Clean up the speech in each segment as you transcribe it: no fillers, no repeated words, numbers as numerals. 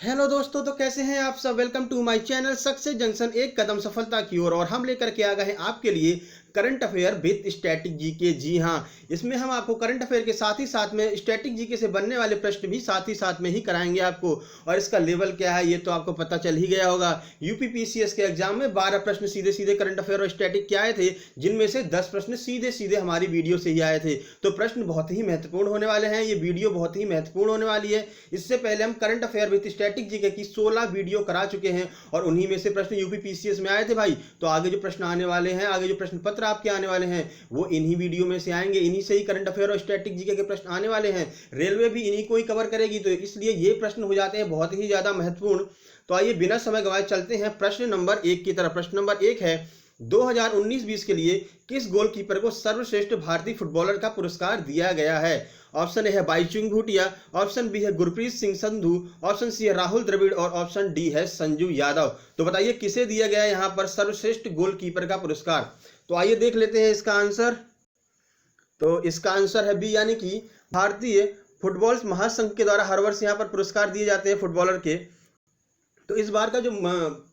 Hello दोस्तों, तो कैसे हैं आप सब। Welcome to my channel success junction, एक कदम सफलता की ओर। और हम लेकर के आ गए हैं आपके लिए current affair with static GK. जी हाँ, इसमें हम आपको करंट अफेयर के साथ ही साथ में स्टैटिक जीके से बनने वाले प्रश्न भी साथ ही साथ में ही कराएंगे आपको। और इसका लेवल क्या है ये तो आपको पता चल ही गया होगा। यूपीपीसीएस के एग्जाम में 12 प्रश्न सीधे सीधे करंट अफेयर और स्टैटिक के आए थे, जिनमें से 10 प्रश्न सीधे सीधे हमारी वीडियो से ही आए थे। तो प्रश्न बहुत ही महत्वपूर्ण होने वाले हैं, ये वीडियो बहुत ही महत्वपूर्ण होने वाली है। इससे पहले हम current affair with static GK की 16 वीडियो करा चुके हैं और उन्हीं में से प्रश्न यूपीपीसीएस में आए थे भाई। तो आगे जो प्रश्न आने वाले हैं, आगे जो प्रश्न पत्र आपके आने वाले हैं, वो इन्हीं वीडियो में से आएंगे। इन्हीं से ही करंट अफेयर और स्टैटिक जीके के प्रश्न आने वाले हैं। रेलवे भी इन्हीं को ही कवर करेगी, तो इसलिए ये प्रश्न हो जाते हैं बहुत ही ज्यादा महत्वपूर्ण। तो आइए बिना समय गंवाए चलते हैं प्रश्न नंबर 1 की तरफ। प्रश्न नंबर 1 है, 2019-20 के लिए किस गोलकीपर को सर्वश्रेष्ठ भारतीय फुटबॉलर का पुरस्कार दिया गया है। ऑप्शन ए है बाईचुंग भूटिया, ऑप्शन बी है गुरप्रीत सिंह संधू, ऑप्शन सी है राहुल द्रविड़ और ऑप्शन डी है संजू यादव। तो बताइए किसे दिया गया है यहां पर सर्वश्रेष्ठ गोलकीपर का पुरस्कार। तो आइए देख लेते हैं इसका आंसर। तो इसका आंसर है बी, यानी कि भारतीय फुटबॉल महासंघ के द्वारा हर वर्ष यहां पर पुरस्कार दिए जाते हैं फुटबॉलर के। तो इस बार का जो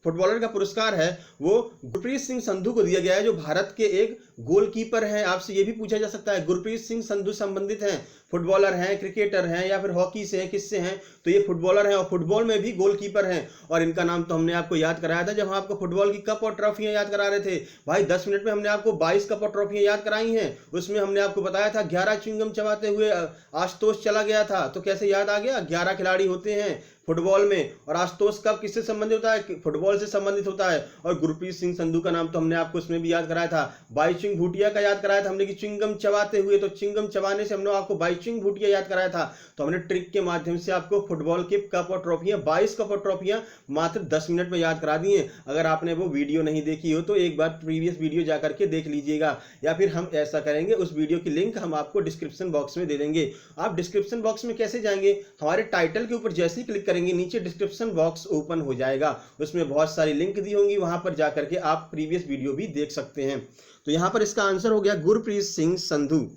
फुटबॉलर का पुरस्कार है वो गुरप्रीत सिंह संधू को दिया गया है, जो भारत के एक गोलकीपर हैं। आपसे ये भी पूछा जा सकता है गुरप्रीत सिंह संधू संबंधित हैं, फुटबॉलर हैं, क्रिकेटर हैं या फिर हॉकी से हैं, किससे हैं। तो ये फुटबॉलर हैं और फुटबॉल में भी गोलकीपर हैं। और इनका नाम तो हमने आपको याद कराया था जब हम आपको फुटबॉल की कप और ट्रॉफियां याद करा रहे थे भाई। 10 मिनट में हमने आपको 22 कप और ट्रॉफियां याद कराई हैं। उसमें हमने आपको बताया था 11 च्युइंगम चबाते हुए आशुतोष चला गया था। तो कैसे याद आ गया, 11 खिलाड़ी होते हैं फुटबॉल में और आशुतोष कप किससे संबंधित होता है, फुटबॉल से संबंधित होता है। और गुरप्रीत सिंह संधू का नाम तो हमने आपको उसमें भी याद कराया था। बाईचुंग भूटिया का याद कराया था हमने कि च्युइंगम चबाते हुए, तो च्युइंगम चबाने से हमने आपको बाईचुंग भूटिया याद कराया था। तो हमने ट्रिक के माध्यम से आपको फुटबॉल के कप और ट्रॉफियां 22 कप और ट्रॉफियां मात्र 10 मिनट में याद करा दी हैं। अगर आपने वो वीडियो नहीं देखी हो तो एक बार प्रीवियस वीडियो जाकर के देख लीजिएगा, या फिर हम ऐसा करेंगे उस वीडियो की लिंक हम आपको डिस्क्रिप्शन बॉक्स में दे देंगे। आप डिस्क्रिप्शन बॉक्स में कैसे जाएंगे, हमारे टाइटल के ऊपर जैसे ही क्लिक करेंगे नीचे डिस्क्रिप्शन बॉक्स ओपन हो जाएगा, उसमें बहुत सारी लिंक दी होंगी, वहां पर जाकर के आप प्रीवियस वीडियो भी देख सकते हैं। तो यहां पर इसका आंसर हो गया गुरप्रीत सिंह संधू।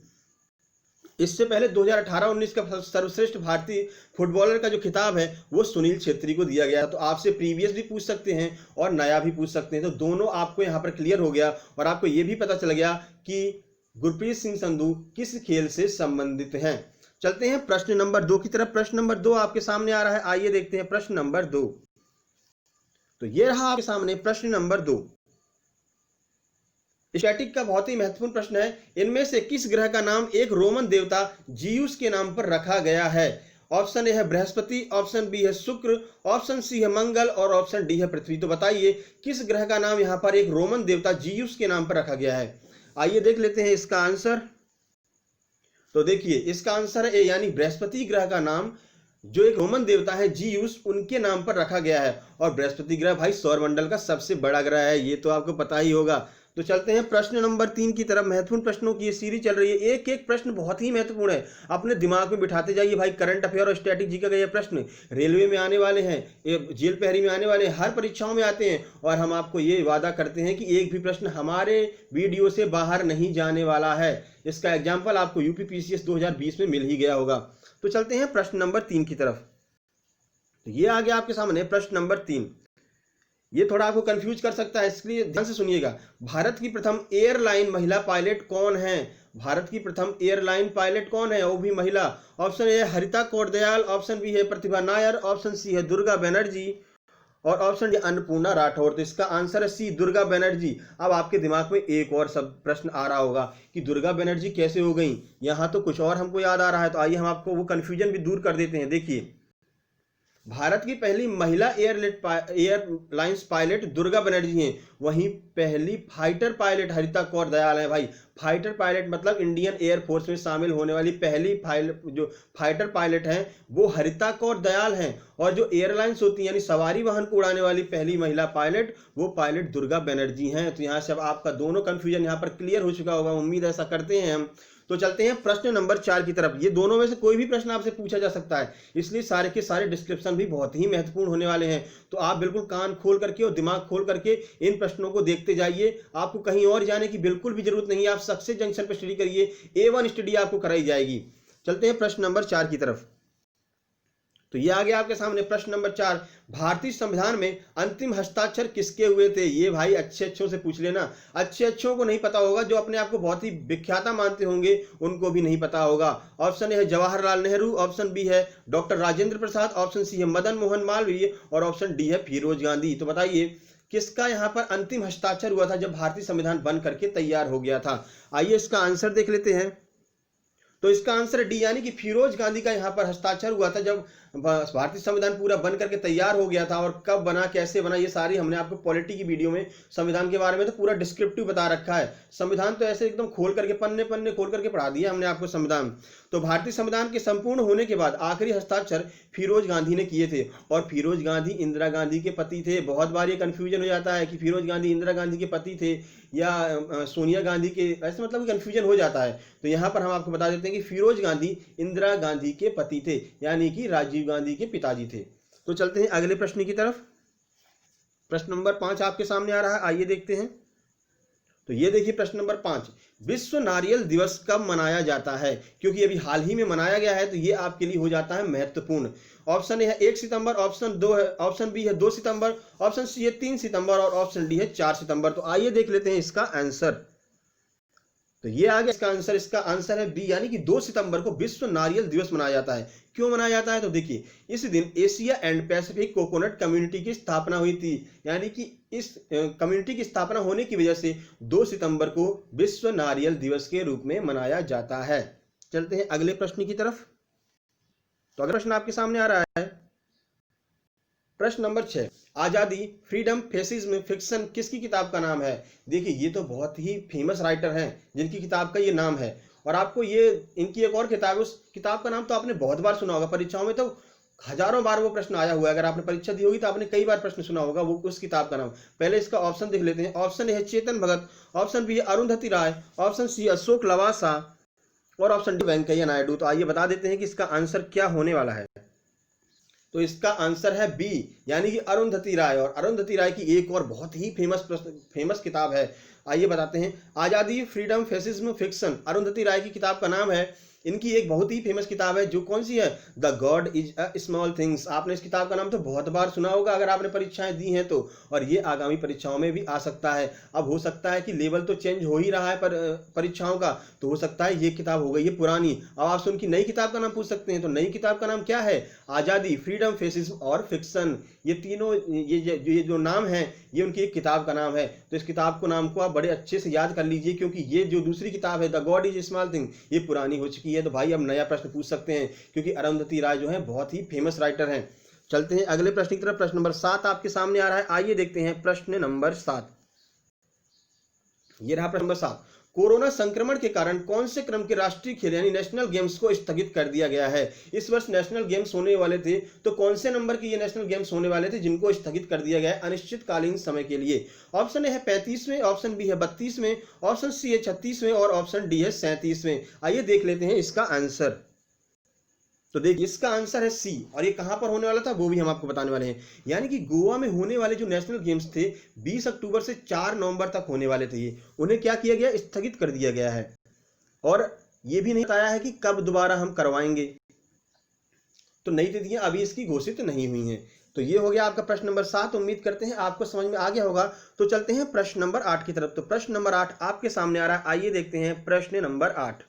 इससे पहले 2018-19 का सर्वश्रेष्ठ भारतीय फुटबॉलर का जो खिताब है वो सुनील छेत्री को दिया गया। तो आपसे प्रीवियस भी पूछ सकते हैं और नया भी पूछ सकते हैं, तो दोनों आपको यहां पर क्लियर हो गया और आपको यह भी पता चल गया कि गुरप्रीत सिंह संधू किस खेल से संबंधित हैं। चलते हैं प्रश्न नंबर 2 की तरफ। प्रश्न नंबर 2 आपके सामने आ रहा है, आइए देखते हैं प्रश्न नंबर 2। तो ये रहा आपके सामने प्रश्न नंबर 2। स्टैटिक का बहुत ही महत्वपूर्ण प्रश्न है, इनमें से किस ग्रह का नाम एक रोमन देवता जीउस के नाम पर रखा गया है। ऑप्शन ए है बृहस्पति, ऑप्शन बी है शुक्र, ऑप्शन सी है मंगल और ऑप्शन डी है पृथ्वी। तो बताइए किस ग्रह का नाम यहां पर एक रोमन देवता जीउस के नाम पर रखा गया है। आइए देख लेते हैं इसका आंसर। तो देखिए इसका आंसर है ए, यानी बृहस्पति ग्रह का नाम जो एक रोमन देवता है जीउस उनके नाम पर रखा गया है। और बृहस्पति ग्रह भाई सौरमंडल का सबसे बड़ा ग्रह है, ये तो आपको पता ही होगा। तो चलते हैं प्रश्न नंबर 3 की तरफ। महत्वपूर्ण प्रश्नों की ये सीरीज चल रही है, एक एक प्रश्न बहुत ही महत्वपूर्ण है, अपने दिमाग में बिठाते जाइए भाई। करंट अफेयर और स्टैटिक जीके का ये प्रश्न रेलवे में आने वाले हैं, जेल पहरी में आने वाले हैं, हर परीक्षाओं में आते हैं। और हम आपको ये वादा करते हैं कि एक भी प्रश्न हमारे वीडियो से बाहर नहीं जाने वाला है। इसका एग्जाम्पल आपको यूपीपीसीएस 2020 में मिल ही गया होगा। तो चलते हैं प्रश्न नंबर 3 की तरफ। तो ये आ गया आपके सामने प्रश्न नंबर 3। ये थोड़ा आपको कंफ्यूज कर सकता है, इसलिए ध्यान से सुनिएगा। भारत की प्रथम एयरलाइन महिला पायलट कौन है। भारत की प्रथम एयरलाइन पायलट कौन है, वो भी महिला। Option A Harita Kaur Dayal, option B है प्रतिभा नायर, ऑप्शन सी है दुर्गा बनर्जी और ऑप्शन डी अन्नपूर्णा राठौर। तो इसका आंसर है सी, दुर्गा बनर्जी। अब आपके दिमाग में एक और सब प्रश्न आ रहा होगा कि दुर्गा बनर्जी कैसे हो गई, यहां तो कुछ और हमको याद आ रहा है। तो आइए हम आपको वो कंफ्यूजन भी दूर कर देते हैं। देखिए भारत की पहली महिला एयरलाइंस पायलट दुर्गा बनर्जी हैं, वहीं पहली फाइटर पायलट हरिता कौर दयाल है भाई। फाइटर पायलट मतलब इंडियन एयरफोर्स में शामिल होने वाली पहली जो फाइटर पायलट हैं वो हरिता कौर दयाल हैं। और जो एयरलाइंस होती है यानी सवारी वाहन को उड़ाने वाली पहली महिला पायलट वो पायलट दुर्गा बनर्जी हैं। तो यहाँ से अब आपका दोनों कंफ्यूजन यहाँ पर क्लियर हो चुका होगा, उम्मीद ऐसा करते हैं हम। तो चलते हैं प्रश्न नंबर 4 की तरफ। ये दोनों में से कोई भी प्रश्न आपसे पूछा जा सकता है, इसलिए सारे के सारे डिस्क्रिप्शन भी बहुत ही महत्वपूर्ण होने वाले हैं। तो आप बिल्कुल कान खोल करके और दिमाग खोल करके इन प्रश्नों को देखते जाइए। आपको कहीं और जाने की बिल्कुल भी जरूरत नहीं है, आप सक्सेस जंक्शन पर स्टडी करिए, A1 स्टडी आपको कराई जाएगी। चलते हैं प्रश्न नंबर 4 की तरफ। तो ये आ गया आपके सामने प्रश्न नंबर 4। भारतीय संविधान में अंतिम हस्ताक्षर किसके हुए थे? ये भाई अच्छे अच्छों से पूछ लेना, अच्छे अच्छों को नहीं पता होगा, जो अपने आप को बहुत ही विख्याता मानते होंगे उनको भी नहीं पता होगा। ऑप्शन ए है जवाहरलाल नेहरू, ऑप्शन बी है doctor Rajendra Prasad, option C है मदन मोहन मालवीय और ऑप्शन डी है फिरोज गांधी। तो बताइए किसका यहाँ पर अंतिम हस्ताक्षर हुआ था जब भारतीय संविधान बन करके तैयार हो गया था? आइए इसका आंसर देख लेते हैं। तो इसका आंसर डी यानी कि फिरोज गांधी का यहाँ पर हस्ताक्षर हुआ था जब भारतीय संविधान पूरा बन करके तैयार हो गया था। और कब बना, कैसे बना, ये सारी हमने आपको पॉलिटी की वीडियो में संविधान के बारे में तो पूरा डिस्क्रिप्टिव बता रखा है। संविधान तो ऐसे एकदम खोल करके पन्ने पन्ने खोल करके पढ़ा दिया हमने आपको संविधान। तो भारतीय संविधान के संपूर्ण होने के बाद आखिरी हस्ताक्षर फिरोज गांधी ने किए थे। और फिरोज गांधी इंदिरा गांधी के पति थे। बहुत बार ये कंफ्यूजन हो जाता है कि फिरोज गांधी इंदिरा गांधी के पति थे या सोनिया गांधी के, ऐसे मतलब कंफ्यूजन हो जाता है। तो यहाँ पर हम आपको बता देते हैं कि फिरोज गांधी इंदिरा गांधी के पति थे, यानी कि राजीव गांधी के पिताजी थे। तो चलते हैं अगले प्रश्न की तरफ। प्रश्न नंबर 5 आपके सामने आ रहा है, आइए देखते हैं। तो ये देखिए प्रश्न नंबर 5, विश्व नारियल दिवस कब मनाया जाता है? क्योंकि अभी हाल ही में मनाया गया है तो ये आपके लिए हो जाता है महत्वपूर्ण। ऑप्शन ए है 1 सितंबर, ऑप्शन बी है 2 सितंबर, ऑप्शन सी है 3 सितंबर और ऑप्शन डी है 4 सितंबर। तो आइए देख लेते हैं इसका आंसर। तो ये आ गया इसका आंसर। इसका आंसर है बी यानी कि 2 सितंबर को विश्व नारियल दिवस मनाया जाता है। क्यों मनाया जाता है? तो देखिए इस दिन Asia and Pacific coconut community की स्थापना हुई थी, यानी कि इस कम्युनिटी की स्थापना होने की वजह से 2 सितंबर को विश्व नारियल दिवस के रूप में मनाया जाता है। चलते हैं अगले प्रश्न की तरफ। तो अगला प्रश्न आपके सामने आ रहा है, प्रश्न नंबर 6, आजादी, फ्रीडम, फेसिज्म, फिक्शन किसकी किताब का नाम है? देखिए ये तो बहुत ही फेमस राइटर हैं जिनकी किताब का ये नाम है। और आपको ये इनकी एक और किताब है, उस किताब का नाम तो आपने बहुत बार सुना होगा, परीक्षाओं में तो हजारों बार वो प्रश्न आया हुआ है। अगर आपने परीक्षा दी होगी तो आपने कई बार प्रश्न सुना होगा वो उस किताब का नाम। पहले इसका ऑप्शन देख लेते हैं। ऑप्शन ए है चेतन भगत, ऑप्शन बी है अरुंधति राय, ऑप्शन सी अशोक लवासा और ऑप्शन डी वेंकैया नायडू। तो आइए बता देते हैं कि इसका आंसर क्या होने वाला है। तो इसका आंसर है बी यानी कि अरुंधति राय। और अरुंधति राय की एक और बहुत ही फेमस किताब है, आइए बताते हैं। आजादी, फ्रीडम, फेसिज्म, फिक्शन अरुंधति राय की किताब का नाम है। इनकी एक बहुत ही फेमस किताब है जो कौन सी है? The God is a small things. आपने इस किताब का नाम तो बहुत बार सुना होगा अगर आपने परीक्षाएं दी हैं तो। और ये आगामी परीक्षाओं में भी आ सकता है। अब हो सकता है कि लेवल तो चेंज हो ही रहा है पर परीक्षाओं का, तो हो सकता है ये किताब हो गई है पुरानी। अब आपसे उनकी नई किताब का नाम पूछ सकते हैं। तो नई किताब का नाम क्या है? आजादी, फ्रीडम, फेसिज्म और फिक्शन। ये तीनों ये जो नाम है ये उनकी एक किताब का नाम है। तो इस किताब को नाम को आप बड़े अच्छे से याद कर लीजिए, क्योंकि ये जो दूसरी किताब है the God is small thing ये पुरानी हो चुकी है। तो भाई अब नया प्रश्न पूछ सकते हैं क्योंकि अरुंधति राय जो है बहुत ही फेमस राइटर हैं। चलते हैं अगले प्रश्न की तरफ। प्रश्न नंबर 7 आपके सामने आ रहा है, आइए देखते हैं प्रश्न नंबर 7। ये रहा प्रश्न नंबर 7, कोरोना संक्रमण के कारण कौन से क्रम के राष्ट्रीय खेल यानी नेशनल गेम्स को स्थगित कर दिया गया है? इस वर्ष नेशनल गेम्स होने वाले थे, तो कौन से नंबर के ये नेशनल गेम्स होने वाले थे जिनको स्थगित कर दिया गया है अनिश्चितकालीन समय के लिए? ऑप्शन ए है 35वें, ऑप्शन बी है 32वें, ऑप्शन सी है 36वें और ऑप्शन डी है 37वें। आइए देख लेते हैं इसका आंसर। तो देखिए इसका आंसर है सी। और ये कहां पर होने वाला था वो भी हम आपको बताने वाले हैं। यानी कि गोवा में होने वाले जो नेशनल गेम्स थे 20 अक्टूबर से 4 नवंबर तक होने वाले थे, ये उन्हें क्या किया गया? स्थगित कर दिया गया है। और ये भी नहीं बताया है कि कब दोबारा हम करवाएंगे। तो नई तिथियां अभी इसकी घोषित नहीं हुई हैं। तो ये हो गया आपका प्रश्न नंबर 7। उम्मीद करते हैं आपको समझ में आ गया होगा। तो चलते हैं प्रश्न नंबर 8 की तरफ। तो प्रश्न नंबर 8 आपके सामने आ रहा है, आइए देखते हैं प्रश्न नंबर 8।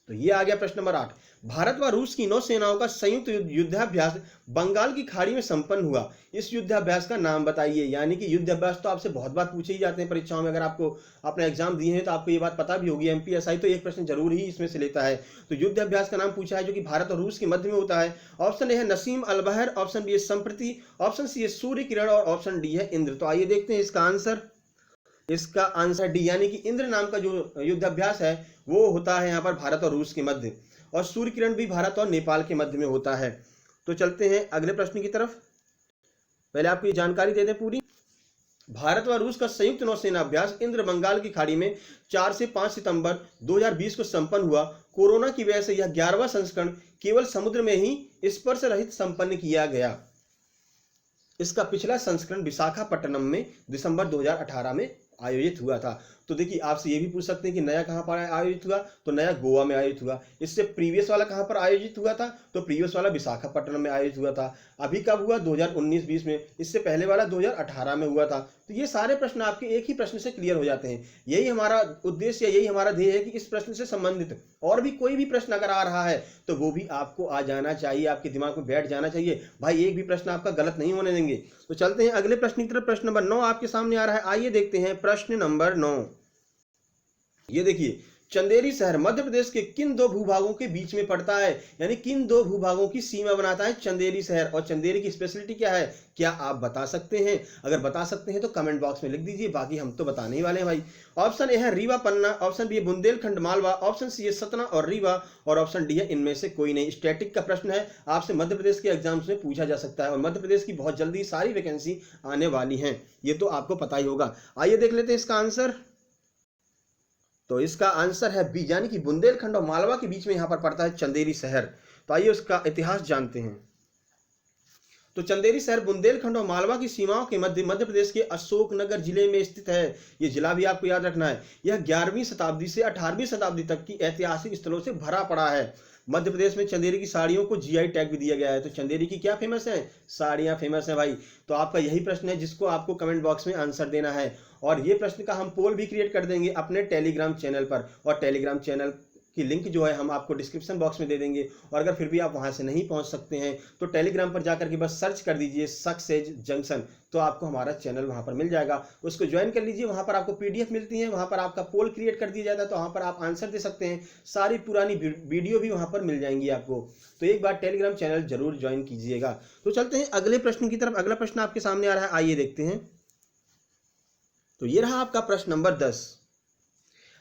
तो ये आ गया प्रश्न नंबर 8, भारत व रूस की नौसेनाओं का संयुक्त युद्धाभ्यास बंगाल की खाड़ी में संपन्न हुआ। इस युद्धाभ्यास का नाम बताइए। यानी कि युद्धाभ्यास तो आपसे बहुत बार पूछे ही जाते हैं परीक्षाओं में। अगर आपको आपने एग्जाम दिए हैं तो आपको ये बात पता भी होगी। एमपीएसआई तो एक प्रश्न जरूर ही इसमें से लेता है। तो युद्धाभ्यास का नाम पूछा है जो कि भारत और रूस के मध्य में होता है। ऑप्शन ए है नसीम अल बहर, ऑप्शन बी है संप्रति, ऑप्शन सी है सूर्य किरण और ऑप्शन डी है इंद्र। तो आइए देखते हैं इसका आंसर। इसका आंसर डी यानी कि इंद्र नाम का जो युद्धाभ्यास है वो होता है यहाँ पर भारत और रूस के मध्य। और सूर्य किरण भी भारत और नेपाल के मध्य में होता है। तो चलते हैं अगले प्रश्न की तरफ। पहले आपको ये जानकारी दे दें पूरी। भारत व रूस का संयुक्त नौसेना अभ्यास इंद्र बंगाल की खाड़ी में 4 से 5 सितंबर 2020 को संपन्न हुआ। कोरोना की वजह से यह 11वां संस्करण केवल समुद्र में ही स्पर्श रहित संपन्न किया गया। इसका पिछला संस्करण विशाखापट्टनम में दिसंबर 2018 में आयोजित हुआ था। तो देखिए आपसे ये भी पूछ सकते हैं कि नया कहाँ पर आयोजित हुआ, तो नया गोवा में आयोजित हुआ। इससे प्रीवियस वाला कहाँ पर आयोजित हुआ था, तो प्रीवियस वाला विशाखापट्टनम में आयोजित हुआ था। अभी कब हुआ, 2019-20 में। इससे पहले वाला 2018 में हुआ था। तो ये सारे प्रश्न आपके एक ही प्रश्न से क्लियर हो जाते हैं। यही हमारा उद्देश्य या यही हमारा ध्येय है कि इस प्रश्न से संबंधित और भी कोई भी प्रश्न अगर आ रहा है तो वो भी आपको आ जाना चाहिए, आपके दिमाग में बैठ जाना चाहिए। भाई एक भी प्रश्न आपका गलत नहीं होने देंगे। तो चलते हैं अगले प्रश्न की तरफ। प्रश्न नंबर 9 आपके सामने आ रहा है। आइए देखते हैं प्रश्न नंबर 9। ये देखिए, चंदेरी शहर मध्य प्रदेश के किन दो भूभागों के बीच में पड़ता है, यानी किन दो भूभागों की सीमा बनाता है चंदेरी शहर। और चंदेरी की स्पेशलिटी क्या है, क्या आप बता सकते हैं? अगर बता सकते हैं तो कमेंट बॉक्स में लिख दीजिए, बाकी हम तो बताने ही वाले हैं भाई। ऑप्शन ए है रीवा पन्ना, ऑप्शन बी है बुंदेलखंड मालवा, ऑप्शन सी है सतना और रीवा, और ऑप्शन डी है इनमें से कोई नहीं। स्टैटिक का प्रश्न है, आपसे मध्य प्रदेश के एग्जाम्स में पूछा जा सकता है और मध्य प्रदेश की बहुत जल्दी सारी वैकेंसी आने वाली हैं, ये तो आपको पता ही होगा। आइए देख लेते हैं इसका आंसर। तो इसका आंसर है बी, यानी कि बुंदेलखंड और मालवा के बीच में यहां पर पड़ता है चंदेरी शहर। तो आइए उसका इतिहास जानते हैं। तो चंदेरी शहर बुंदेलखंड और मालवा की सीमाओं के मध्य प्रदेश के अशोकनगर जिले में स्थित है। यह जिला भी आपको याद रखना है। यह 11वीं शताब्दी से 18वीं शताब्दी तक की ऐतिहासिक स्थलों से भरा पड़ा है। मध्य प्रदेश में चंदेरी की साड़ियों को जीआई टैग भी दिया गया है। तो चंदेरी की क्या फेमस है, साड़ियां फेमस है भाई। तो आपका यही प्रश्न है जिसको आपको कमेंट बॉक्स में आंसर देना है, और ये प्रश्न का हम पोल भी क्रिएट कर देंगे अपने टेलीग्राम चैनल पर, और टेलीग्राम चैनल की लिंक जो है हम आपको डिस्क्रिप्शन बॉक्स में दे देंगे। और अगर फिर भी आप वहां से नहीं पहुंच सकते हैं तो टेलीग्राम पर जाकर के बस सर्च कर दीजिए सक्सेस जंक्शन, तो आपको हमारा चैनल वहां पर मिल जाएगा। उसको ज्वाइन कर लीजिए, वहां पर आपको पीडीएफ मिलती है, वहां पर आपका पोल क्रिएट कर दिया जाता है, तो वहां पर आप आंसर दे सकते हैं। सारी पुरानी वीडियो भी वहां पर मिल जाएंगी आपको। तो एक बार टेलीग्राम चैनल जरूर ज्वाइन कीजिएगा। तो चलते हैं अगले प्रश्न की तरफ। अगला प्रश्न आपके सामने आ रहा है, आइए देखते हैं। तो ये रहा आपका प्रश्न नंबर 10।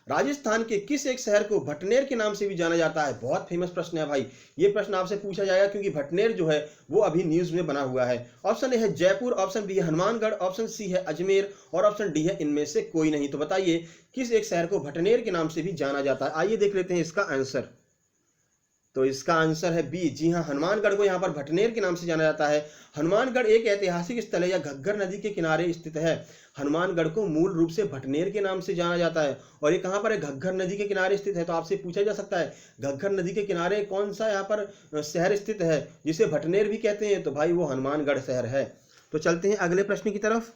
राजस्थान के किस एक शहर को भटनेर के नाम से भी जाना जाता है? बहुत फेमस प्रश्न है भाई। ये प्रश्न आपसे पूछा जाएगा क्योंकि भटनेर जो है वो अभी न्यूज में बना हुआ है। ऑप्शन ए है जयपुर, ऑप्शन बी है हनुमानगढ़, ऑप्शन सी है अजमेर, और ऑप्शन डी है इनमें से कोई नहीं। तो बताइए किस एक शहर को भटनेर के नाम से भी जाना जाता है? आइए देख लेते हैं इसका आंसर। तो इसका आंसर है बी, जी हाँ, हनुमानगढ़ को यहाँ पर भटनेर के नाम से जाना जाता है। हनुमानगढ़ एक ऐतिहासिक स्थल है, या घग्गर नदी के किनारे स्थित है। हनुमानगढ़ को मूल रूप से भटनेर के नाम से जाना जाता है, और ये कहाँ पर है, घग्गर नदी के किनारे स्थित है। तो आपसे पूछा जा सकता है घग्गर नदी के किनारे कौन सा यहाँ पर शहर स्थित है जिसे भटनेर भी कहते हैं? तो भाई वो हनुमानगढ़ शहर है। तो चलते हैं अगले प्रश्न की तरफ।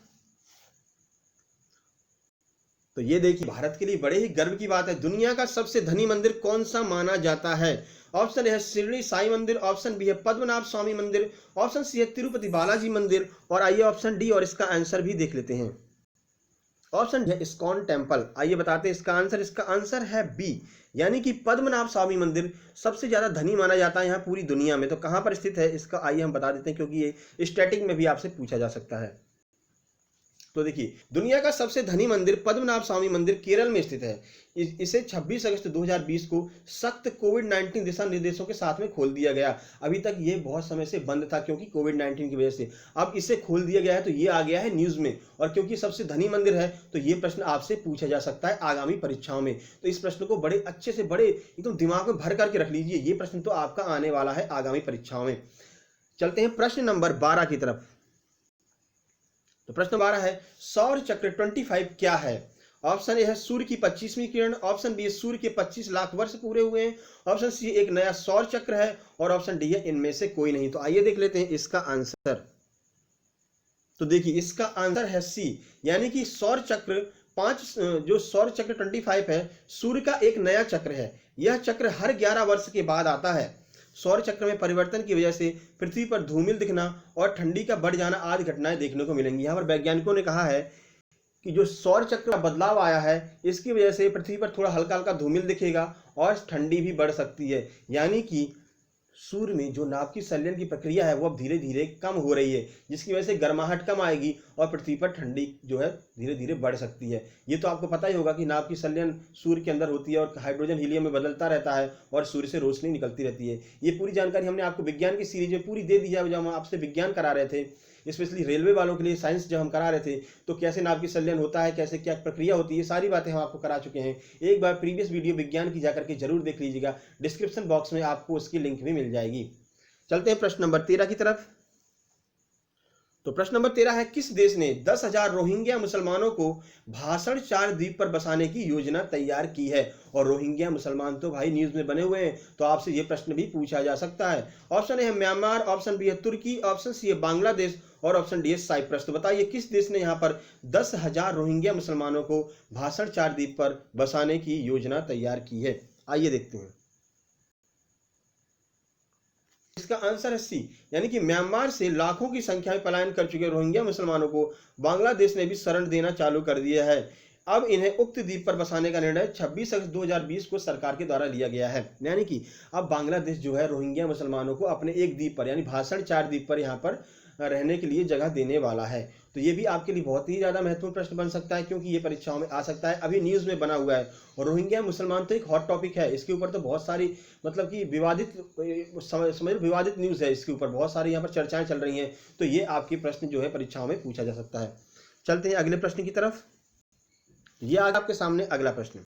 तो ये देखिए, भारत के लिए बड़े ही गर्व की बात है, दुनिया का सबसे धनी मंदिर कौन सा माना जाता है? ऑप्शन ए है शिरडी साई मंदिर, ऑप्शन बी है पद्मनाभ स्वामी मंदिर, ऑप्शन सी है तिरुपति बालाजी मंदिर, और आइए ऑप्शन डी और इसका आंसर भी देख लेते हैं। ऑप्शन है इस्कॉन टेम्पल। आइए बताते हैं इसका आंसर। इसका आंसर है बी, यानी कि पद्मनाभ स्वामी मंदिर सबसे ज्यादा धनी माना जाता है यहाँ पूरी दुनिया में। तो कहां पर स्थित है इसका आइए हम बता देते हैं, क्योंकि ये स्टैटिक में भी आपसे पूछा जा सकता है। तो देखिए, दुनिया का सबसे धनी मंदिर पद्मनाभ स्वामी मंदिर केरल में स्थित है। इसे 26 अगस्त 2020 को सख्त कोविड-19 दिशा निर्देशों के साथ में खोल दिया गया। अभी तक ये बहुत समय से बंद था क्योंकि कोविड-19 की वजह से। अब इसे खोल दिया गया है तो ये आ गया है न्यूज में, और क्योंकि सबसे धनी मंदिर है तो ये प्रश्न आपसे पूछा जा सकता है आगामी परीक्षाओं में। तो इस प्रश्न को बड़े अच्छे से, बड़े एकदम दिमाग में भर करके रख लीजिए, ये प्रश्न तो आपका आने वाला है आगामी परीक्षाओं में। चलते हैं प्रश्न नंबर 12 की तरफ। तो प्रश्न 12 है, सौर चक्र 25 क्या है? ऑप्शन ए है सूर्य की 25वीं किरण, ऑप्शन बी है सूर्य के 25 लाख वर्ष पूरे हुए हैं, ऑप्शन सी एक नया सौर चक्र है, और ऑप्शन डी है इनमें से कोई नहीं। तो आइए देख लेते हैं इसका आंसर। तो देखिए, इसका आंसर है सी, यानी कि सौर चक्र जो सौर चक्र 25 है, सूर्य का एक नया चक्र है। यह चक्र हर 11 वर्ष के बाद आता है। सौर चक्र में परिवर्तन की वजह से पृथ्वी पर धूमिल दिखना और ठंडी का बढ़ जाना आदि घटनाएं देखने को मिलेंगी। यहाँ पर वैज्ञानिकों ने कहा है कि जो सौर चक्र का बदलाव आया है इसकी वजह से पृथ्वी पर थोड़ा हल्का हल्का धूमिल दिखेगा और ठंडी भी बढ़ सकती है। यानी कि सूर्य में जो नाभिक संलयन की प्रक्रिया है वो अब धीरे धीरे कम हो रही है, जिसकी वजह से गर्माहट कम आएगी और पृथ्वी पर ठंडी जो है धीरे धीरे बढ़ सकती है। ये तो आपको पता ही होगा कि नाभिक संलयन सूर्य के अंदर होती है और हाइड्रोजन हीलियम में बदलता रहता है और सूर्य से रोशनी निकलती रहती है। ये पूरी जानकारी हमने आपको विज्ञान की सीरीज में पूरी दे दी है, जब हम आपसे विज्ञान करा रहे थे, स्पेशली रेलवे वालों के लिए साइंस जब हम करा रहे थे, तो कैसे नाभिक संलयन होता है, कैसे क्या प्रक्रिया होती है, सारी बातें हम आपको करा चुके हैं। एक बार प्रीवियस वीडियो विज्ञान की जाकर के जरूर देख लीजिएगा, डिस्क्रिप्शन बॉक्स में आपको उसकी लिंक भी मिल जाएगी। चलते हैं प्रश्न नंबर 13 की तरफ। तो प्रश्न नंबर 13 है, किस देश ने 10,000 रोहिंग्या मुसलमानों को भाषण 4 द्वीप पर बसाने की योजना तैयार की है? और रोहिंग्या मुसलमान तो भाई न्यूज में बने हुए हैं, तो आपसे ये प्रश्न भी पूछा जा सकता है। ऑप्शन ए है म्यांमार, ऑप्शन बी है तुर्की, ऑप्शन सी है बांग्लादेश और ऑप्शन डी है साइप्रस। तो बताइए किस देश ने यहाँ पर 10,000 रोहिंग्या मुसलमानों को भाषण 4 द्वीप पर बसाने की योजना तैयार की है? आइए देखते हैं। इसका आंसर है सी, यानी कि म्यांमार से लाखों की संख्या में पलायन कर चुके रोहिंग्या मुसलमानों को बांग्लादेश ने भी शरण देना चालू कर दिया है। अब इन्हें उक्त द्वीप पर बसाने का निर्णय 26 अगस्त 2020 को सरकार के द्वारा लिया गया है। यानी कि अब बांग्लादेश जो है रोहिंग्या मुसलमानों को अपने एक द्वीप पर यानी भाषण 4 द्वीप पर यहाँ पर रहने के लिए जगह देने वाला है। तो ये भी आपके लिए बहुत ही ज़्यादा महत्वपूर्ण प्रश्न बन सकता है, क्योंकि ये परीक्षाओं में आ सकता है। अभी न्यूज़ में बना हुआ है और रोहिंग्या मुसलमान तो एक हॉट टॉपिक है, इसके ऊपर तो बहुत सारी मतलब कि समझ विवादित न्यूज़ है, इसके ऊपर बहुत सारी यहाँ पर चर्चाएं चल रही हैं। तो ये आपके प्रश्न जो है परीक्षाओं में पूछा जा सकता है। चलते हैं अगले प्रश्न की तरफ। ये आज आपके सामने अगला प्रश्न,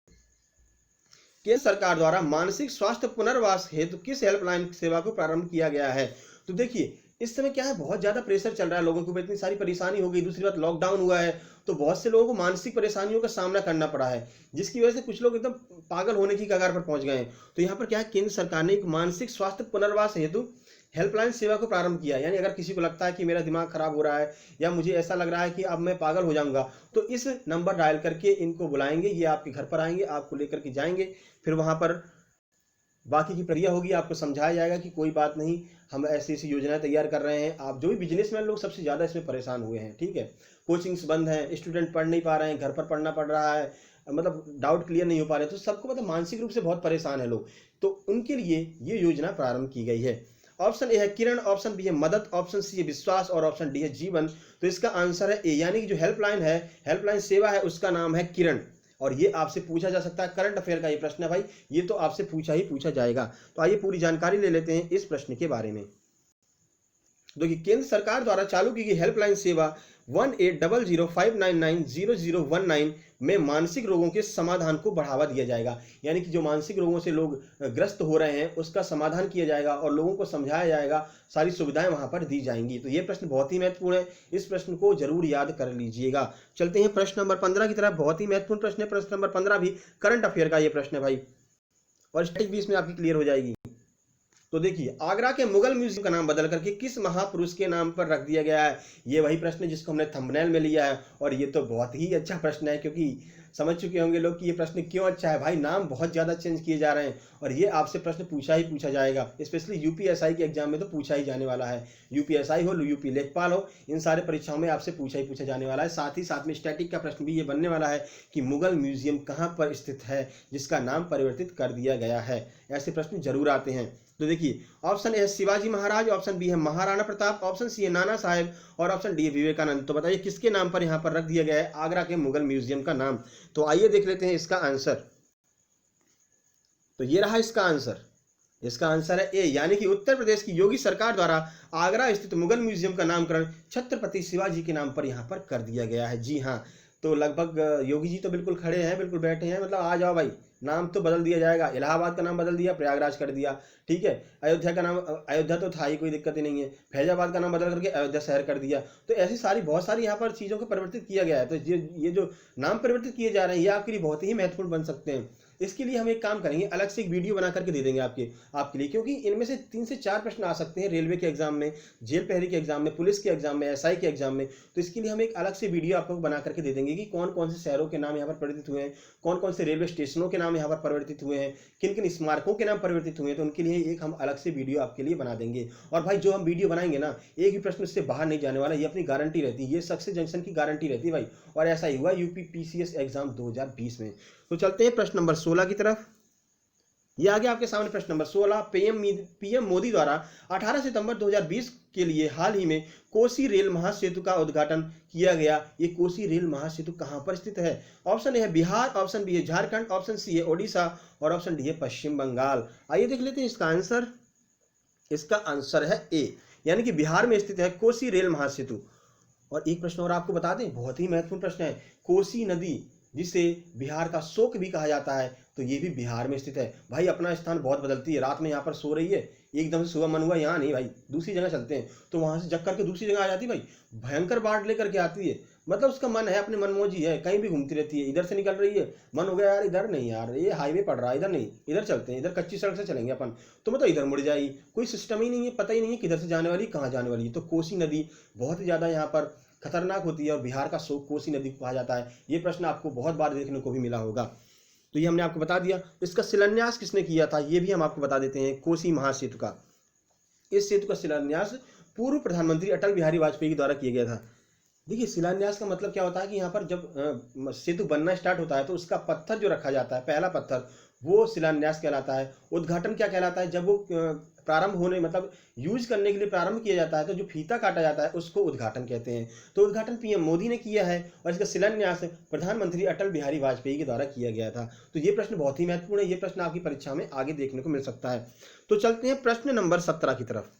केंद्र सरकार द्वारा मानसिक स्वास्थ्य पुनर्वास हेतु किस हेल्पलाइन सेवा को प्रारंभ किया गया है? तो देखिए इस समय क्या है, बहुत ज्यादा प्रेशर चल रहा है, लोगों को इतनी सारी परेशानी हो गई, दूसरी बात लॉकडाउन हुआ है, तो बहुत से लोगों को मानसिक परेशानियों का सामना करना पड़ा है, जिसकी वजह से कुछ लोग एकदम पागल होने की कगार पर पहुंच गए हैं। तो यहाँ पर क्या है, केंद्र सरकार ने एक मानसिक स्वास्थ्य पुनर्वास हेतु हेल्पलाइन सेवा को प्रारंभ किया। यानी अगर किसी को लगता है कि मेरा दिमाग खराब हो रहा है या मुझे ऐसा लग रहा है कि अब मैं पागल हो जाऊंगा, तो इस नंबर डायल करके इनको बुलाएंगे, ये आपके घर पर आएंगे, आपको लेकर के जाएंगे, फिर वहां पर बाकी की प्रक्रिया होगी, आपको समझाया जाएगा कि कोई बात नहीं, हम ऐसी ऐसी योजनाएं तैयार कर रहे हैं। आप जो भी बिजनेसमैन लोग सबसे ज़्यादा इसमें परेशान हुए हैं, ठीक है, कोचिंग्स बंद हैं, स्टूडेंट पढ़ नहीं पा रहे हैं, घर पर पढ़ना पड़ रहा है, मतलब डाउट क्लियर नहीं हो पा रहे, तो सबको मतलब मानसिक रूप से बहुत परेशान है लोग, तो उनके लिए ये योजना प्रारंभ की गई है। ऑप्शन ए है किरण, ऑप्शन बी है मदद, ऑप्शन सी है विश्वास और ऑप्शन डी है जीवन। तो इसका आंसर है ए, यानी कि जो हेल्पलाइन है, हेल्पलाइन सेवा है, उसका नाम है किरण। और ये आपसे पूछा जा सकता है, करंट अफेयर का ये प्रश्न है भाई, ये तो आपसे पूछा ही पूछा जाएगा। तो आइए पूरी जानकारी ले लेते हैं इस प्रश्न के बारे में। देखिए केंद्र सरकार द्वारा चालू की गई हेल्पलाइन सेवा 180059900019 में मानसिक रोगों के समाधान को बढ़ावा दिया जाएगा। यानी कि जो मानसिक रोगों से लोग ग्रस्त हो रहे हैं उसका समाधान किया जाएगा और लोगों को समझाया जाएगा, सारी सुविधाएं वहां पर दी जाएंगी। तो ये प्रश्न बहुत ही महत्वपूर्ण है, इस प्रश्न को जरूर याद कर लीजिएगा। चलते हैं प्रश्न नंबर 15 की तरफ। बहुत ही महत्वपूर्ण प्रश्न है प्रश्न नंबर 15 भी, करंट अफेयर का ये प्रश्न है भाई, और स्टैटिक भी इसमें आपकी क्लियर हो जाएगी। तो देखिए आगरा के मुगल म्यूजियम का नाम बदल करके किस महापुरुष के नाम पर रख दिया गया है? ये वही प्रश्न है जिसको हमने थंबनेल में लिया है, और ये तो बहुत ही अच्छा प्रश्न है, क्योंकि समझ चुके होंगे लोग कि ये प्रश्न क्यों अच्छा है। भाई नाम बहुत ज़्यादा चेंज किए जा रहे हैं और ये आपसे प्रश्न पूछा ही पूछा जाएगा, स्पेशली यूपीएसआई के एग्जाम में तो पूछा ही जाने वाला है। यूपीएसआई हो, यूपी लेखपाल हो, इन सारे परीक्षाओं में आपसे पूछा ही पूछा जाने वाला है। साथ ही साथ में स्टैटिक का प्रश्न भी ये बनने वाला है कि मुगल म्यूजियम कहाँ पर स्थित है जिसका नाम परिवर्तित कर दिया गया है। ऐसे प्रश्न जरूर आते हैं। तो देखिए ऑप्शन ए है शिवाजी महाराज, ऑप्शन बी है महाराणा प्रताप, ऑप्शन सी है नाना साहेब और ऑप्शन डी है विवेकानंद। तो बताइए किसके नाम पर यहाँ पर रख दिया गया है आगरा के मुगल म्यूजियम का नाम? तो आइए देख लेते हैं इसका आंसर। तो ये रहा इसका आंसर, इसका आंसर है ए, यानी कि उत्तर प्रदेश की योगी सरकार द्वारा आगरा स्थित मुगल म्यूजियम का नामकरण छत्रपति शिवाजी के नाम पर यहाँ पर कर दिया गया है। जी हाँ, तो लगभग योगी जी तो बिल्कुल खड़े हैं, बिल्कुल बैठे हैं, मतलब आ जाओ भाई, नाम तो बदल दिया जाएगा। इलाहाबाद का नाम बदल दिया, प्रयागराज कर दिया, ठीक है। अयोध्या का नाम, अयोध्या तो था ही, कोई दिक्कत ही नहीं है। फैजाबाद का नाम बदल करके अयोध्या शहर कर दिया। तो ऐसी सारी बहुत सारी यहाँ पर चीज़ों को परिवर्तित किया गया है। तो ये जो नाम परिवर्तित किए जा रहे हैं ये आपके लिए बहुत ही महत्वपूर्ण बन सकते हैं। इसके लिए हम एक काम करेंगे, अलग से एक वीडियो बना करके दे देंगे आपके लिए, क्योंकि इनमें से 3 से 4 प्रश्न आ सकते हैं रेलवे के एग्जाम में, जेल प्रहरी के एग्जाम में, पुलिस के एग्जाम में, एसआई के एग्जाम में। तो इसके लिए हम एक अलग से वीडियो आपको बना करके दे देंगे कि कौन कौन से शहरों के नाम यहाँ पर परिवर्तित हुए हैं, कौन कौन से रेलवे स्टेशनों के नाम यहाँ पर परिवर्तित हुए हैं, किन किन स्मारकों के नाम परिवर्तित हुए हैं। तो उनके लिए एक हम अलग से वीडियो आपके लिए बना देंगे। और भाई जो हम वीडियो बनाएंगे ना, एक भी प्रश्न उससे बाहर नहीं जाने वाला, ये अपनी गारंटी रहती है, ये सक्सेस जंक्शन की गारंटी रहती है भाई। और ऐसा ही हुआ यूपी पीसीएस एग्जाम 2020 में। तो चलते हैं प्रश्न नंबर 16 की तरफ। ये आगे आपके सामने प्रश्न नंबर 16, पीएम मोदी द्वारा 18 सितंबर 2020 के लिए हाल ही में कोसी रेल महासेतु का उद्घाटन किया गया। ये कोसी रेल महासेतु कहां पर स्थित है? ऑप्शन ए है बिहार, ऑप्शन बी है झारखंड, ऑप्शन सी है ओडिशा और ऑप्शन डी है पश्चिम बंगाल। आइए देख लेते हैं इसका आंसर। इसका आंसर है ए, यानी कि बिहार में स्थित है कोसी रेल महासेतु। और एक प्रश्न और आपको बता दें, बहुत ही महत्वपूर्ण प्रश्न है, कोसी नदी जिसे बिहार का शोक भी कहा जाता है, तो ये भी बिहार में स्थित है। भाई अपना स्थान बहुत बदलती है, रात में यहाँ पर सो रही है, एकदम से सुबह मन हुआ यहाँ नहीं भाई दूसरी जगह चलते हैं, तो वहां से जग करके दूसरी जगह आ जाती है भाई, भयंकर बाढ़ लेकर के आती है। मतलब उसका मन है, अपनी मनमौजी है, कहीं भी घूमती रहती है, इधर से निकल रही है, मन हो गया यार इधर नहीं, यार ये हाईवे पड़ रहा है, इधर नहीं, इधर चलते हैं, इधर कच्ची सड़क से चलेंगे अपन, तो मतलब इधर मुड़ जाएगी, कोई सिस्टम ही नहीं है, पता ही नहीं है किधर से जाने वाली कहाँ जाने वाली है। तो कोसी नदी बहुत ही ज्यादा यहाँ पर खतरनाक होती है और बिहार का शोक कोसी नदी को कहा जाता है। ये प्रश्न आपको बहुत बार देखने को भी मिला होगा, तो ये हमने आपको बता दिया। इसका शिलान्यास किसने किया था ये भी हम आपको बता देते हैं, कोसी महासेतु का। इस सेतु का शिलान्यास पूर्व प्रधानमंत्री अटल बिहारी वाजपेयी के द्वारा किया गया था। देखिए शिलान्यास का मतलब क्या होता है कि यहाँ पर जब सेतु बनना स्टार्ट होता है तो उसका पत्थर जो रखा जाता है, पहला पत्थर, वो शिलान्यास कहलाता है। उद्घाटन क्या कहलाता है, जब वो प्रारंभ होने मतलब यूज करने के लिए प्रारंभ किया जाता है तो जो फीता काटा जाता है उसको उद्घाटन कहते हैं। तो उद्घाटन पीएम मोदी ने किया है और इसका शिलान्यास प्रधानमंत्री अटल बिहारी वाजपेयी के द्वारा किया गया था। तो ये प्रश्न बहुत ही महत्वपूर्ण है, ये प्रश्न आपकी परीक्षा में आगे देखने को मिल सकता है। तो चलते हैं प्रश्न नंबर 17 की तरफ।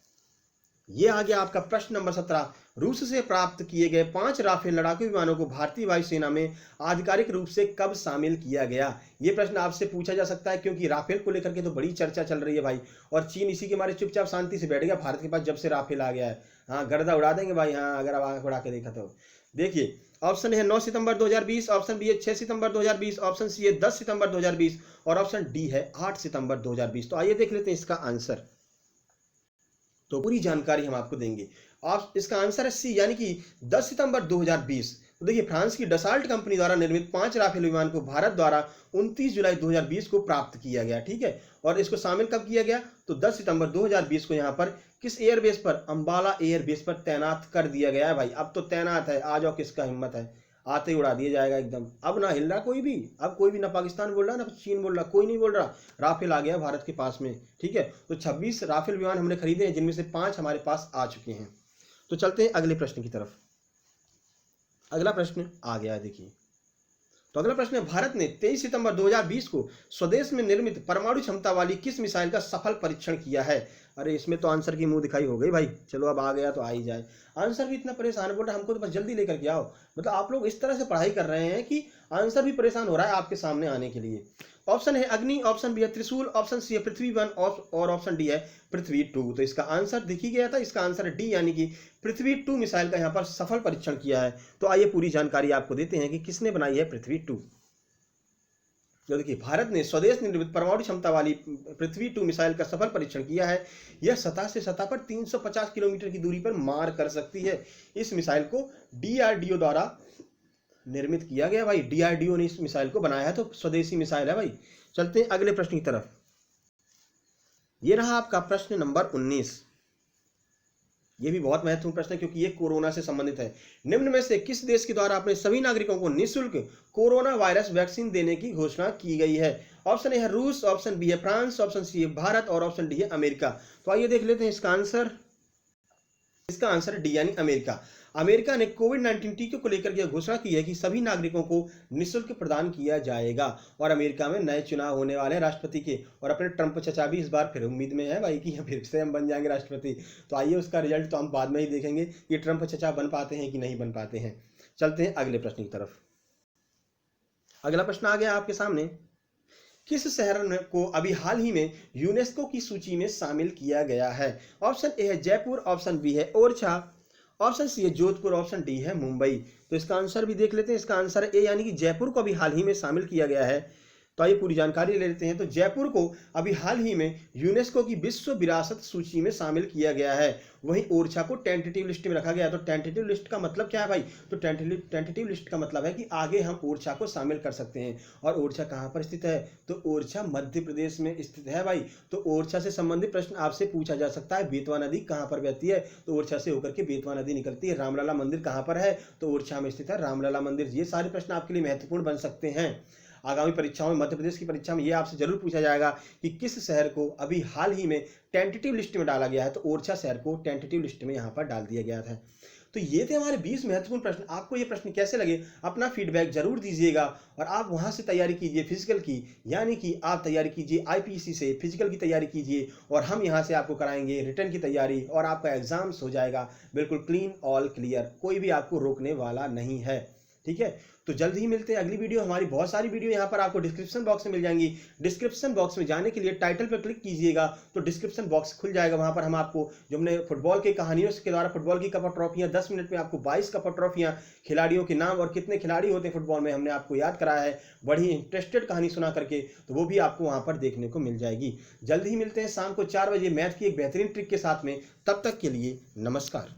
ये आ गया आपका प्रश्न नंबर 17। रूस से प्राप्त किए गए 5 राफेल लड़ाकू विमानों को भारतीय वायुसेना में आधिकारिक रूप से कब शामिल किया गया। ये प्रश्न आपसे पूछा जा सकता है क्योंकि राफेल को लेकर के तो बड़ी चर्चा चल रही है भाई, और चीन इसी के मारे चुपचाप शांति से बैठ गया भारत के पास जब से राफेल आ गया है। हाँ गर्दा उड़ा देंगे भाई, हाँ अगर आप आंख उड़ा के देखा तो। देखिए ऑप्शन है 9 सितंबर 2020, ऑप्शन बी है 6 सितंबर 2020, ऑप्शन सी है 10 सितंबर 2020 और ऑप्शन डी है 8 सितंबर 2020। तो आइए देख लेते हैं इसका आंसर, तो पूरी जानकारी हम आपको देंगे। आप इसका आंसर है सी, यानी कि 10 सितंबर 2020। तो देखिए फ्रांस की डसाल्ट कंपनी द्वारा निर्मित 5 राफेल विमान को भारत द्वारा 29 जुलाई 2020 को प्राप्त किया गया, ठीक है। और इसको शामिल कब किया गया, तो 10 सितंबर 2020 को यहाँ पर किस एयरबेस पर, अंबाला एयरबेस पर तैनात कर दिया गया है भाई। अब तो तैनात है, आ जाओ किसका हिम्मत है, आते ही उड़ा दिया जाएगा एकदम। अब ना हिल रहा कोई भी, अब कोई भी ना पाकिस्तान बोल रहा ना चीन बोल रहा, कोई नहीं बोल रहा, राफेल आ गया भारत के पास में, ठीक है। तो 26 राफेल विमान हमने खरीदे हैं जिनमें से 5 हमारे पास आ चुके हैं। तो चलते हैं अगले प्रश्न की तरफ। अगला प्रश्न आ गया है, देखिए। तो अगला प्रश्न है, भारत ने 23 सितंबर 2020 को स्वदेश में निर्मित परमाणु क्षमता वाली किस मिसाइल का सफल परीक्षण किया है। अरे इसमें तो आंसर की मुंह दिखाई हो गई भाई, चलो अब आ गया तो आ ही जाए। आंसर भी इतना परेशान बोल रहा है हमको, तो बस जल्दी लेकर के आओ। मतलब आप लोग इस तरह से पढ़ाई कर रहे हैं कि आंसर भी परेशान हो रहा है आपके सामने आने के लिए। ऑप्शन है अग्नि, ऑप्शन बी है त्रिशूल, ऑप्शन सी है पृथ्वी 1 और ऑप्शन डी है पृथ्वी 2। तो इसका आंसर दिख ही गया था, इसका आंसर है डी, यानी कि पृथ्वी 2 मिसाइल का यहाँ पर सफल परीक्षण किया है। तो आइए पूरी जानकारी आपको देते हैं कि किसने बनाई है पृथ्वी 2। तो देखिए भारत ने स्वदेश निर्मित परमाणु क्षमता वाली पृथ्वी 2 मिसाइल का सफल परीक्षण किया है। यह सतह से सतह पर 350 किलोमीटर की दूरी पर मार कर सकती है। इस मिसाइल को डीआरडीओ द्वारा निर्मित किया गया भाई, डीआरडीओ ने इस मिसाइल को बनाया है, तो स्वदेशी मिसाइल है भाई। चलते हैं अगले प्रश्न की तरफ। ये रहा आपका प्रश्न नंबर 19। ये भी बहुत महत्वपूर्ण प्रश्न है क्योंकि ये कोरोना से संबंधित है। निम्न में से किस देश के द्वारा अपने सभी नागरिकों को निःशुल्क कोरोना वायरस वैक्सीन देने की घोषणा की गई है। ऑप्शन ए है रूस, ऑप्शन बी है फ्रांस, ऑप्शन सी है भारत और ऑप्शन डी है अमेरिका। तो आइए देख लेते हैं इसका आंसर। इसका आंसर डी यानी अमेरिका। अमेरिका ने कोविड-19 टीके को लेकर के घोषणा की है कि सभी नागरिकों को निःशुल्क प्रदान किया जाएगा। और अमेरिका में नए चुनाव होने वाले हैं राष्ट्रपति के, और अपने ट्रंप चचा भी इस बार फिर उम्मीद में है भाई कि फिर से हम बन जाएंगे राष्ट्रपति। तो आइए उसका रिजल्ट तो हम बाद में ही देखेंगे कि ट्रंप चचा बन पाते हैं कि नहीं बन पाते हैं। चलते हैं अगले प्रश्न की तरफ। अगला प्रश्न आ गया आपके सामने, किस शहर को अभी हाल ही में यूनेस्को की सूची में शामिल किया गया है। ऑप्शन ए है जयपुर, ऑप्शन बी है ओरछा, ऑप्शन सी है जोधपुर, ऑप्शन डी है मुंबई। तो इसका आंसर भी देख लेते हैं। इसका आंसर है ए, यानी कि जयपुर को अभी हाल ही में शामिल किया गया है। तो आइए पूरी जानकारी ले लेते हैं। तो जयपुर को अभी हाल ही में यूनेस्को की विश्व विरासत सूची में शामिल किया गया है। वहीं ओरछा को टेंटेटिव लिस्ट में रखा गया है। तो टेंटेटिव लिस्ट का मतलब क्या है भाई, तो टेंटेटिव लिस्ट का मतलब है कि आगे हम ओरछा को शामिल कर सकते हैं। और ओरछा कहाँ पर स्थित है, तो ओरछा मध्य प्रदेश में स्थित है भाई। तो ओरछा से संबंधित प्रश्न आपसे पूछा जा सकता है। बेतवा नदी कहाँ पर बहती है, तो ओरछा से होकर के बेतवा नदी निकलती है। रामलला मंदिर कहाँ पर है, तो ओरछा में स्थित है रामलला मंदिर। ये सारे प्रश्न आपके लिए महत्वपूर्ण बन सकते हैं। आगामी परीक्षाओं में, मध्य प्रदेश की परीक्षा में ये आपसे जरूर पूछा जाएगा कि किस शहर को अभी हाल ही में टेंटेटिव लिस्ट में डाला गया है। तो ओरछा शहर को टेंटेटिव लिस्ट में यहाँ पर डाल दिया गया था। तो ये थे हमारे 20 महत्वपूर्ण प्रश्न। आपको ये प्रश्न कैसे लगे, अपना फीडबैक जरूर दीजिएगा। और आप वहाँ से तैयारी कीजिए फिजिकल की, यानी कि आप तैयारी कीजिए आईपीसी से, फिजिकल की तैयारी कीजिए। और हम यहाँ से आपको कराएंगे रिटर्न की तैयारी, और आपका एग्जाम्स हो जाएगा बिल्कुल क्लीन ऑल क्लियर। कोई भी आपको रोकने वाला नहीं है। ठीक है, तो जल्द ही मिलते हैं अगली वीडियो। हमारी बहुत सारी वीडियो यहाँ पर आपको डिस्क्रिप्शन बॉक्स में मिल जाएंगी। डिस्क्रिप्शन बॉक्स में जाने के लिए टाइटल पर क्लिक कीजिएगा तो डिस्क्रिप्शन बॉक्स खुल जाएगा। वहाँ पर हम आपको जो हमने फुटबॉल की कहानियों के द्वारा फुटबॉल की कप और ट्रॉफियाँ 10 मिनट में आपको 22 कप और ट्रॉफियाँ, खिलाड़ियों के नाम और कितने खिलाड़ी होते हैं फुटबॉल में, हमने आपको याद कराया है बड़ी इंटरेस्टेड कहानी सुना करके, तो वो भी आपको वहाँ पर देखने को मिल जाएगी। जल्द ही मिलते हैं शाम को 4 बजे मैथ की एक बेहतरीन ट्रिक के साथ में। तब तक के लिए नमस्कार।